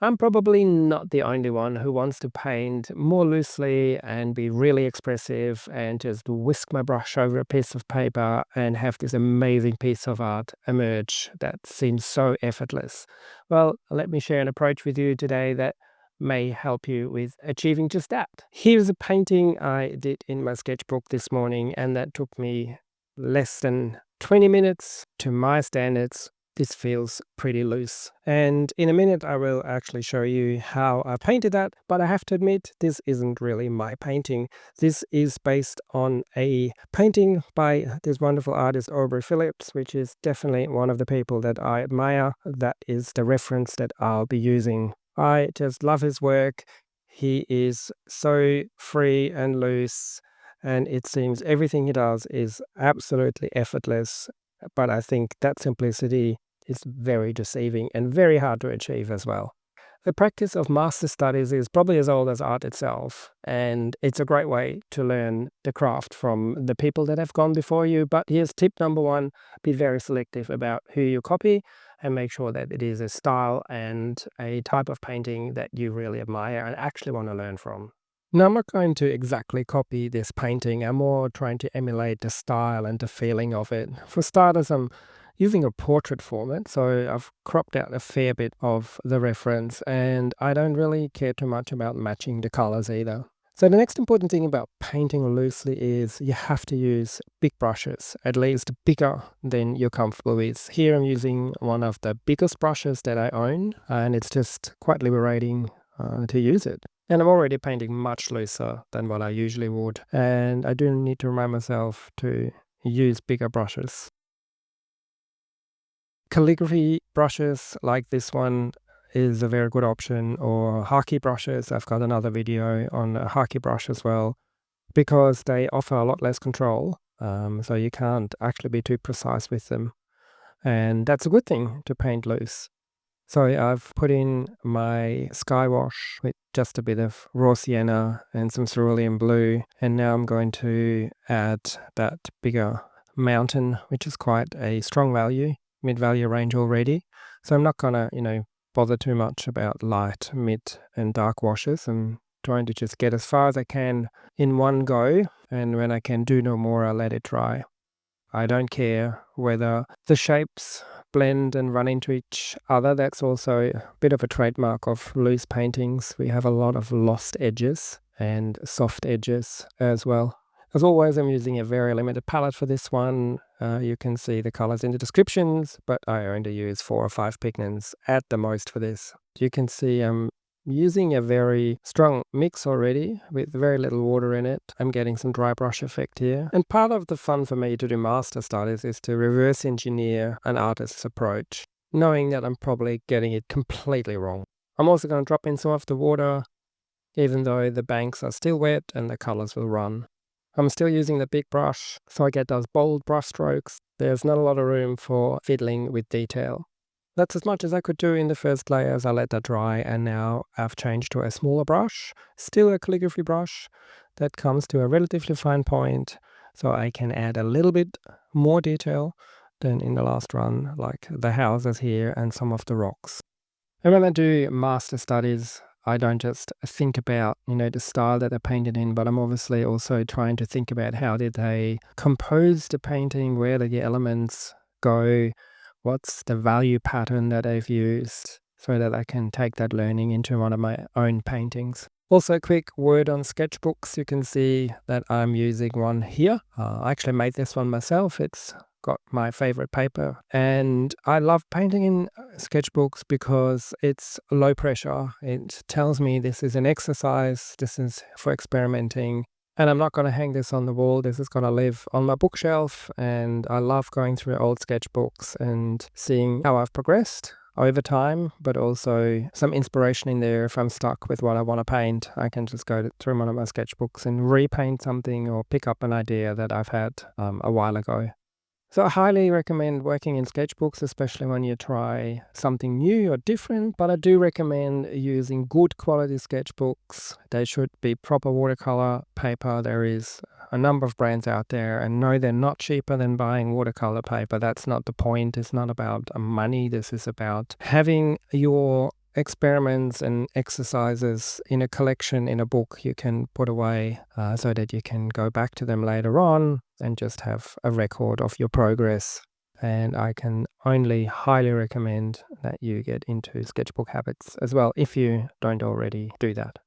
I'm probably not the only one who wants to paint more loosely and be really expressive and just whisk my brush over a piece of paper and have this amazing piece of art emerge that seems so effortless. Well, let me share an approach with you today that may help you with achieving just that. Here's a painting I did in my sketchbook this morning, and that took me less than 20 minutes. To my standards, this feels pretty loose. And in a minute, I will actually show you how I painted that. But I have to admit, this isn't really my painting. This is based on a painting by this wonderful artist, Aubrey Phillips, which is definitely one of the people that I admire. That is the reference that I'll be using. I just love his work. He is so free and loose, and it seems everything he does is absolutely effortless. But I think that simplicity is very deceiving and very hard to achieve as well. The practice of master studies is probably as old as art itself, and it's a great way to learn the craft from the people that have gone before you. But here's tip number one: be very selective about who you copy and make sure that it is a style and a type of painting that you really admire and actually want to learn from. Now, I'm not going to exactly copy this painting. I'm more trying to emulate the style and the feeling of it. For starters, I'm using a portrait format, so I've cropped out a fair bit of the reference, and I don't really care too much about matching the colors either. So the next important thing about painting loosely is you have to use big brushes, at least bigger than you're comfortable with. Here I'm using one of the biggest brushes that I own, and it's just quite liberating to use it. And I'm already painting much looser than what I usually would, and I do need to remind myself to use bigger brushes. Calligraphy brushes like this one is a very good option, or haki brushes. I've got another video on a haki brush as well, because they offer a lot less control, so you can't actually be too precise with them, and that's a good thing to paint loose. So I've put in my sky wash with just a bit of raw sienna and some cerulean blue, and now I'm going to add that bigger mountain, which is quite a strong value, mid-value range already. So I'm not gonna, bother too much about light, mid and dark washes. I'm trying to just get as far as I can in one go, and when I can do no more, I'll let it dry. I don't care whether the shapes blend and run into each other. That's also a bit of a trademark of loose paintings. We have a lot of lost edges and soft edges as well. As always, I'm using a very limited palette for this one. You can see the colors in the descriptions, but I only use 4 or 5 pigments at the most for this. You can see I'm using a very strong mix already with very little water in it. I'm getting some dry brush effect here. And part of the fun for me to do master studies is to reverse engineer an artist's approach, knowing that I'm probably getting it completely wrong. I'm also going to drop in some of the water, even though the banks are still wet and the colors will run. I'm still using the big brush, so I get those bold brush strokes. There's not a lot of room for fiddling with detail. That's as much as I could do in the first layers. I let that dry, and now I've changed to a smaller brush, still a calligraphy brush that comes to a relatively fine point, so I can add a little bit more detail than in the last run, like the houses here and some of the rocks. And when I do master studies, I don't just think about, the style that they're painted in, but I'm obviously also trying to think about how did they compose the painting, where did the elements go, what's the value pattern that they've used, so that I can take that learning into one of my own paintings. Also, a quick word on sketchbooks. You can see that I'm using one here. I actually made this one myself. It's got my favorite paper, and I love painting in sketchbooks because it's low pressure. It tells me this is an exercise, this is for experimenting, and I'm not going to hang this on the wall. This is going to live on my bookshelf, and I love going through old sketchbooks and seeing how I've progressed over time, but also some inspiration in there. If I'm stuck with what I want to paint, I can just go through one of my sketchbooks and repaint something or pick up an idea that I've had a while ago. So I highly recommend working in sketchbooks, especially when you try something new or different, but I do recommend using good quality sketchbooks. They should be proper watercolor paper. There is a number of brands out there, and no, they're not cheaper than buying watercolor paper. That's not the point. It's not about money. This is about having your experiments and exercises in a collection in a book you can put away so that you can go back to them later on and just have a record of your progress. And I can only highly recommend that you get into sketchbook habits as well if you don't already do that.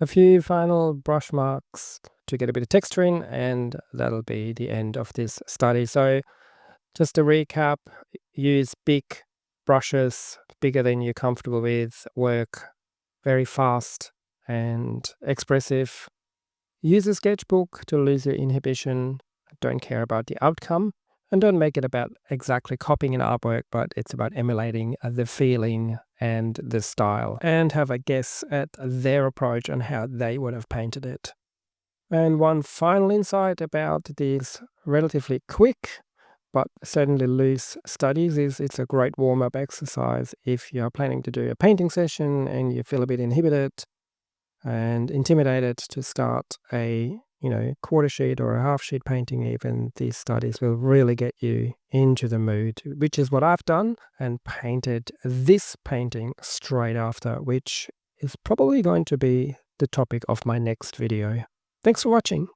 A few final brush marks to get a bit of texture in, and that'll be the end of this study. So just to recap, use big brushes, bigger than you're comfortable with, work very fast and expressive. Use a sketchbook to lose your inhibition. Don't care about the outcome. And don't make it about exactly copying an artwork, but it's about emulating the feeling and the style. And have a guess at their approach and how they would have painted it. And one final insight about these relatively quick but certainly loose studies is it's a great warm-up exercise if you're planning to do a painting session and you feel a bit inhibited and intimidated to start a quarter sheet or a half sheet painting. Even these studies will really get you into the mood, which is what I've done, and painted this painting straight after, which is probably going to be the topic of my next video. Thanks for watching.